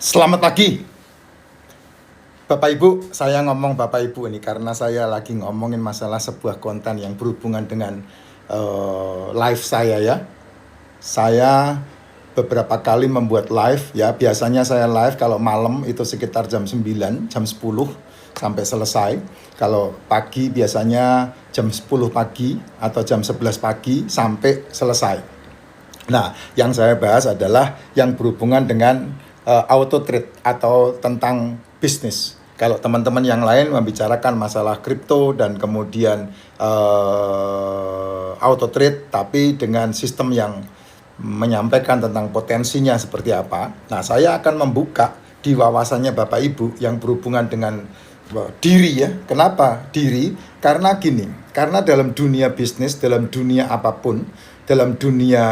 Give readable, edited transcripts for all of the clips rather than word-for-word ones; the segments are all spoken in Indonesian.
Selamat pagi, Bapak Ibu. Saya ngomong Bapak Ibu ini karena saya lagi ngomongin masalah sebuah konten yang berhubungan dengan live saya ya. Saya beberapa kali membuat live ya. Biasanya saya live kalau malam itu sekitar jam 9, jam 10 sampai selesai. Kalau pagi biasanya jam 10 pagi atau jam 11 pagi sampai selesai. Nah, yang saya bahas adalah yang berhubungan dengan auto trade atau tentang bisnis. Kalau teman-teman yang lain membicarakan masalah kripto dan kemudian auto trade, tapi dengan sistem yang menyampaikan tentang potensinya seperti apa. Nah, saya akan membuka di wawasannya Bapak Ibu yang berhubungan dengan diri ya. Kenapa diri? Karena gini, karena dalam dunia bisnis, dalam dunia apapun, dalam dunia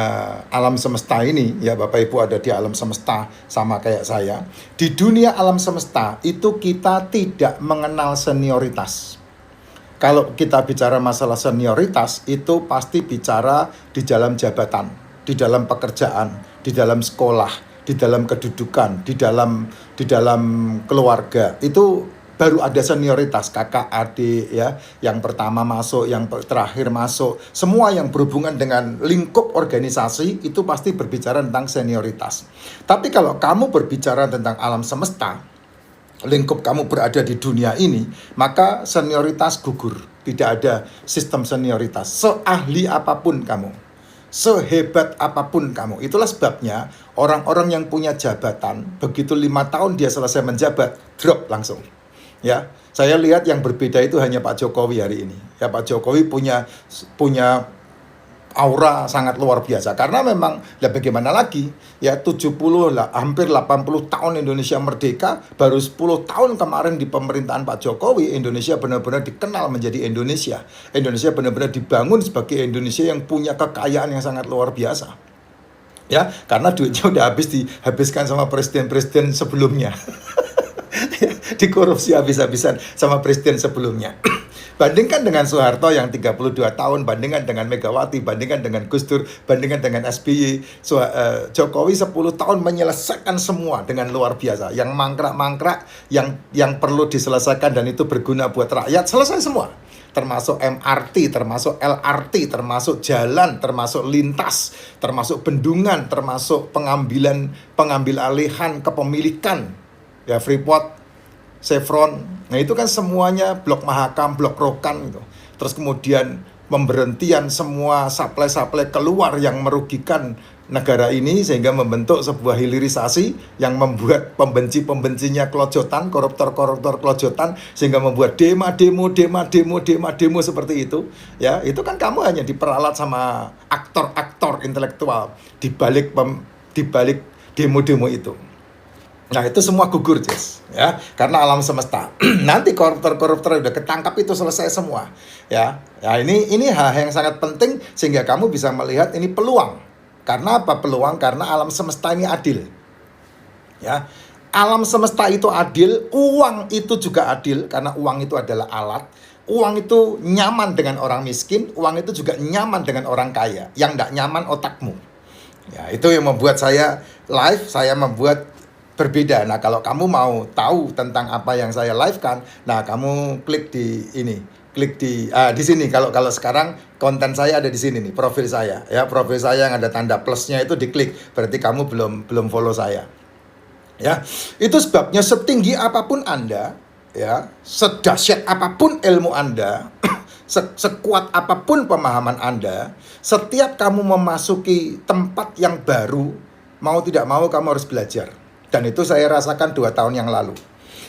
alam semesta ini, ya Bapak Ibu ada di alam semesta sama kayak saya. Di dunia alam semesta itu kita tidak mengenal senioritas. Kalau kita bicara masalah senioritas, itu pasti bicara di dalam jabatan, di dalam pekerjaan, di dalam sekolah, di dalam kedudukan, di dalam keluarga. Itu baru ada senioritas, kakak, adik ya, yang pertama masuk, yang terakhir masuk, semua yang berhubungan dengan lingkup organisasi itu pasti berbicara tentang senioritas. Tapi kalau kamu berbicara tentang alam semesta, lingkup kamu berada di dunia ini, maka senioritas gugur. Tidak ada sistem senioritas. Seahli apapun kamu, sehebat apapun kamu. Itulah sebabnya orang-orang yang punya jabatan, begitu 5 tahun dia selesai menjabat, drop langsung. Ya, saya lihat yang berbeda itu hanya Pak Jokowi hari ini. Ya, Pak Jokowi punya aura sangat luar biasa karena memang ya bagaimana lagi ya 70 lah hampir 80 tahun Indonesia merdeka, baru 10 tahun kemarin di pemerintahan Pak Jokowi Indonesia benar-benar dikenal menjadi Indonesia. Indonesia benar-benar dibangun sebagai Indonesia yang punya kekayaan yang sangat luar biasa. Ya, karena duitnya udah dihabiskan sama presiden-presiden sebelumnya. Dikorupsi habis-habisan sama presiden sebelumnya. Bandingkan dengan Soeharto yang 32 tahun, bandingkan dengan Megawati, bandingkan dengan Gus Dur, bandingkan dengan SBY. Jokowi 10 tahun menyelesaikan semua dengan luar biasa. Yang mangkrak-mangkrak, yang perlu diselesaikan dan itu berguna buat rakyat, selesai semua. Termasuk MRT, termasuk LRT, termasuk jalan, termasuk lintas, termasuk bendungan, termasuk pengambil alihan kepemilikan. Ya, Freeport, Chevron, nah itu kan semuanya Blok Mahakam, Blok Rokan gitu. Terus kemudian pemberhentian semua supply keluar yang merugikan negara ini sehingga membentuk sebuah hilirisasi yang membuat pembenci-pembencinya kelojotan, koruptor-koruptor kelojotan sehingga membuat demo seperti itu. Ya, itu kan kamu hanya diperalat sama aktor-aktor intelektual di balik demo-demo itu. Nah, itu semua gugur, Jess, ya, karena alam semesta. Nanti koruptor-koruptor udah ketangkap itu selesai semua, ya. Ya, ini hal yang sangat penting sehingga kamu bisa melihat ini peluang. Karena apa peluang? Karena alam semesta ini adil. Ya. Alam semesta itu adil, uang itu juga adil karena uang itu adalah alat. Uang itu nyaman dengan orang miskin, uang itu juga nyaman dengan orang kaya. Yang enggak nyaman otakmu. Ya, itu yang membuat saya live, saya membuat berbeda. Nah, kalau kamu mau tahu tentang apa yang saya live-kan, nah kamu klik di ini, klik di sini. Kalau sekarang konten saya ada di sini nih, profil saya. Ya, profil saya yang ada tanda plusnya itu diklik, berarti kamu belum follow saya. Ya, itu sebabnya setinggi apapun Anda, ya, sedahsyat apapun ilmu Anda, sekuat apapun pemahaman Anda, setiap kamu memasuki tempat yang baru, mau tidak mau kamu harus belajar. Dan itu saya rasakan 2 tahun yang lalu.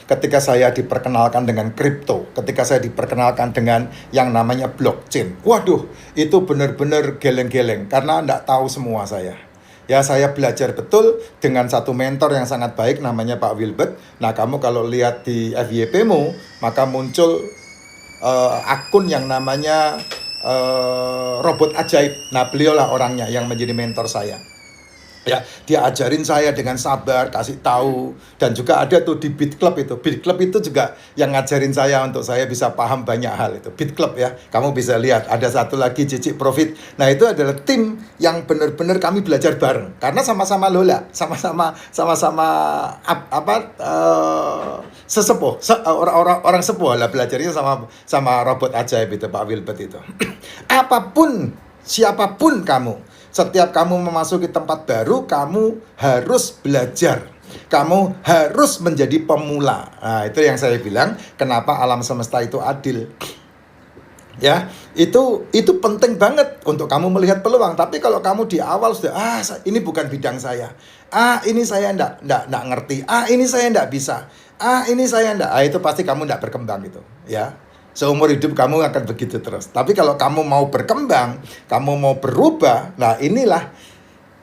Ketika saya diperkenalkan dengan kripto, ketika saya diperkenalkan dengan yang namanya blockchain. Waduh, itu benar-benar geleng-geleng karena enggak tahu semua saya. Ya, saya belajar betul dengan satu mentor yang sangat baik namanya Pak Wilbert. Nah, kamu kalau lihat di FYP-mu, maka muncul akun yang namanya Robot Ajaib. Nah, beliaulah orangnya yang menjadi mentor saya. Ya, dia ajarin saya dengan sabar, kasih tahu, dan juga ada tuh di Beat Club itu. Beat Club itu juga yang ngajarin saya untuk saya bisa paham banyak hal itu. Beat Club ya, kamu bisa lihat ada satu lagi Cicik Profit. Nah itu adalah tim yang benar-benar kami belajar bareng karena sama-sama Lola, sama-sama sesepuh, orang sepuh lah belajarnya sama robot ajaib itu Pak Wilbert itu. Apapun, siapapun kamu. Setiap kamu memasuki tempat baru, kamu harus belajar. Kamu harus menjadi pemula. Nah, itu yang saya bilang, kenapa alam semesta itu adil. Ya, itu penting banget untuk kamu melihat peluang. Tapi kalau kamu di awal sudah, ini bukan bidang saya. Ini saya enggak ngerti. Ini saya enggak bisa. Ini saya enggak. Itu pasti kamu enggak berkembang itu, ya. Seumur hidup kamu akan begitu terus. Tapi kalau kamu mau berkembang, kamu mau berubah, nah inilah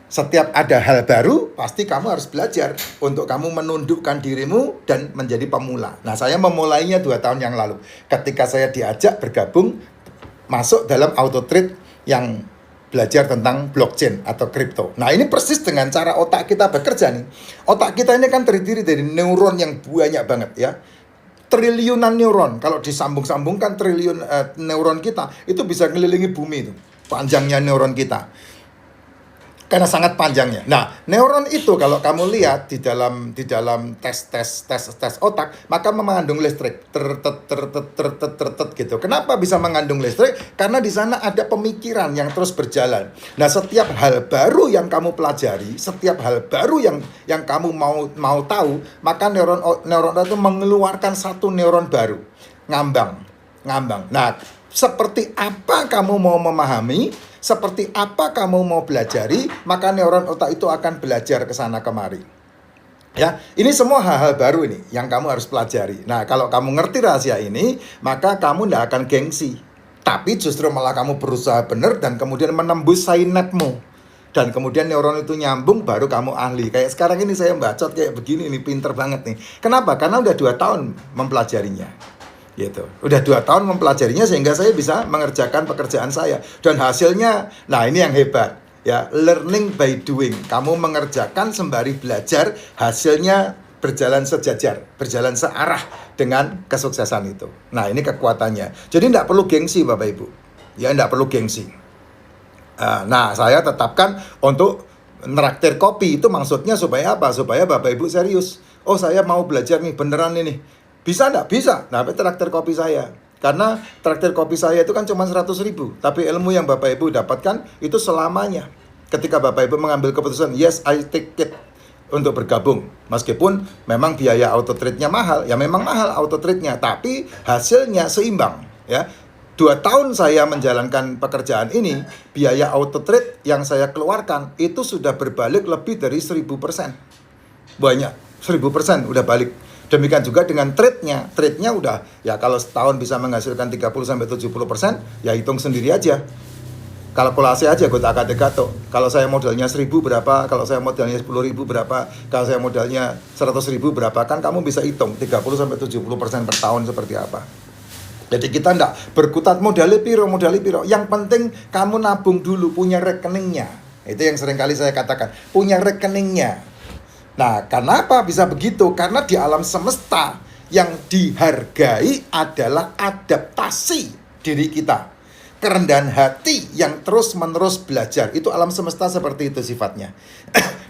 setiap ada hal baru, pasti kamu harus belajar untuk kamu menundukkan dirimu dan menjadi pemula. Nah, saya memulainya 2 tahun yang lalu. Ketika saya diajak bergabung, masuk dalam auto trade yang belajar tentang blockchain atau kripto. Nah, ini persis dengan cara otak kita bekerja nih. Otak kita ini kan terdiri dari neuron yang banyak banget ya. Triliunan neuron, kalau disambung-sambungkan triliun neuron kita, itu bisa ngelilingi bumi itu, panjangnya neuron kita. Karena sangat panjangnya. Nah, neuron itu kalau kamu lihat di dalam tes otak, maka mengandung listrik. Tertet gitu. Kenapa bisa mengandung listrik? Karena di sana ada pemikiran yang terus berjalan. Nah, setiap hal baru yang kamu pelajari, setiap hal baru yang kamu mau tahu, maka neuron itu mengeluarkan satu neuron baru. Ngambang. Nah, seperti apa kamu mau memahami, seperti apa kamu mau belajari, maka neuron otak itu akan belajar ke sana kemari. Ya, ini semua hal-hal baru ini yang kamu harus pelajari. Nah, kalau kamu ngerti rahasia ini, maka kamu tidak akan gengsi. Tapi justru malah kamu berusaha benar dan kemudian menembus synapsmu. Dan kemudian neuron itu nyambung, baru kamu ahli. Kayak sekarang ini saya bacot kayak begini, ini pinter banget nih. Kenapa? Karena udah 2 tahun mempelajarinya. Gitu. Udah 2 tahun mempelajarinya sehingga saya bisa mengerjakan pekerjaan saya. Dan hasilnya, nah ini yang hebat. Ya, learning by doing. Kamu mengerjakan sembari belajar, hasilnya berjalan sejajar, berjalan searah dengan kesuksesan itu. Nah, ini kekuatannya. Jadi tidak perlu gengsi Bapak Ibu. Ya, tidak perlu gengsi. Nah, saya tetapkan untuk neraktir kopi. Itu maksudnya supaya apa? Supaya Bapak Ibu serius. Oh, saya mau belajar nih, beneran ini. Bisa enggak? Bisa. Nah, traktir kopi saya. Karena traktir kopi saya itu kan cuma 100.000. Tapi ilmu yang Bapak Ibu dapatkan itu selamanya. Ketika Bapak Ibu mengambil keputusan, yes, I take it untuk bergabung. Meskipun memang biaya auto trade-nya mahal. Ya memang mahal auto trade-nya. Tapi hasilnya seimbang. Ya. 2 tahun saya menjalankan pekerjaan ini, biaya auto trade yang saya keluarkan itu sudah berbalik lebih dari 1000%. Banyak. 1000% udah balik. Demikian juga dengan trade-nya. Trade-nya udah, ya kalau setahun bisa menghasilkan 30-70%, ya hitung sendiri aja. Kalkulasi aja, gue tak kalau saya modalnya 1.000 berapa, kalau saya modalnya 10.000 berapa, kalau saya modalnya 100.000 berapa, kan kamu bisa hitung 30-70% per tahun seperti apa. Jadi kita enggak berkutat modali piro. Yang penting kamu nabung dulu, punya rekeningnya. Itu yang sering kali saya katakan, punya rekeningnya. Nah, kenapa bisa begitu? Karena di alam semesta yang dihargai adalah adaptasi diri kita. Kerendahan hati yang terus-menerus belajar. Itu alam semesta seperti itu sifatnya.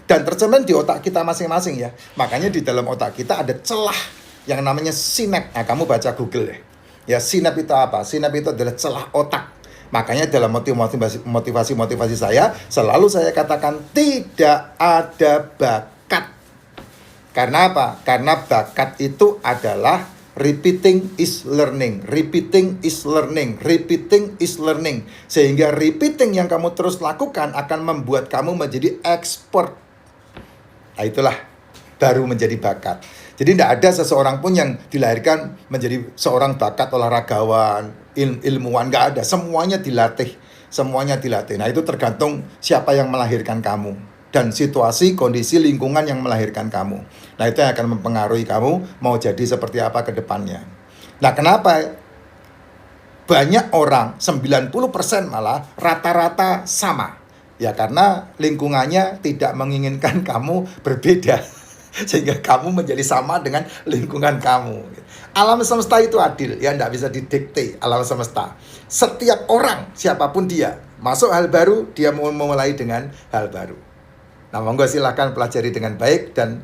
Dan tercermin di otak kita masing-masing ya. Makanya di dalam otak kita ada celah yang namanya sinap. Nah, kamu baca Google deh. Ya, sinap itu apa? Sinap itu adalah celah otak. Makanya dalam motivasi saya, selalu saya katakan tidak ada bakat. Karena apa? Karena bakat itu adalah repeating is learning. Sehingga repeating yang kamu terus lakukan akan membuat kamu menjadi expert. Nah, itulah baru menjadi bakat. Jadi tidak ada seseorang pun yang dilahirkan menjadi seorang bakat olahragawan, ilmuwan. Nggak ada. Semuanya dilatih. Nah, itu tergantung siapa yang melahirkan kamu. Dan situasi, kondisi, lingkungan yang melahirkan kamu. Nah, itu yang akan mempengaruhi kamu mau jadi seperti apa ke depannya. Nah, kenapa banyak orang, 90% malah rata-rata sama. Ya karena lingkungannya tidak menginginkan kamu berbeda. Sehingga kamu menjadi sama dengan lingkungan kamu. Alam semesta itu adil, ya tidak bisa didikte alam semesta. Setiap orang, siapapun dia, masuk hal baru, dia mau memulai dengan hal baru. Nah, monggo silakan pelajari dengan baik dan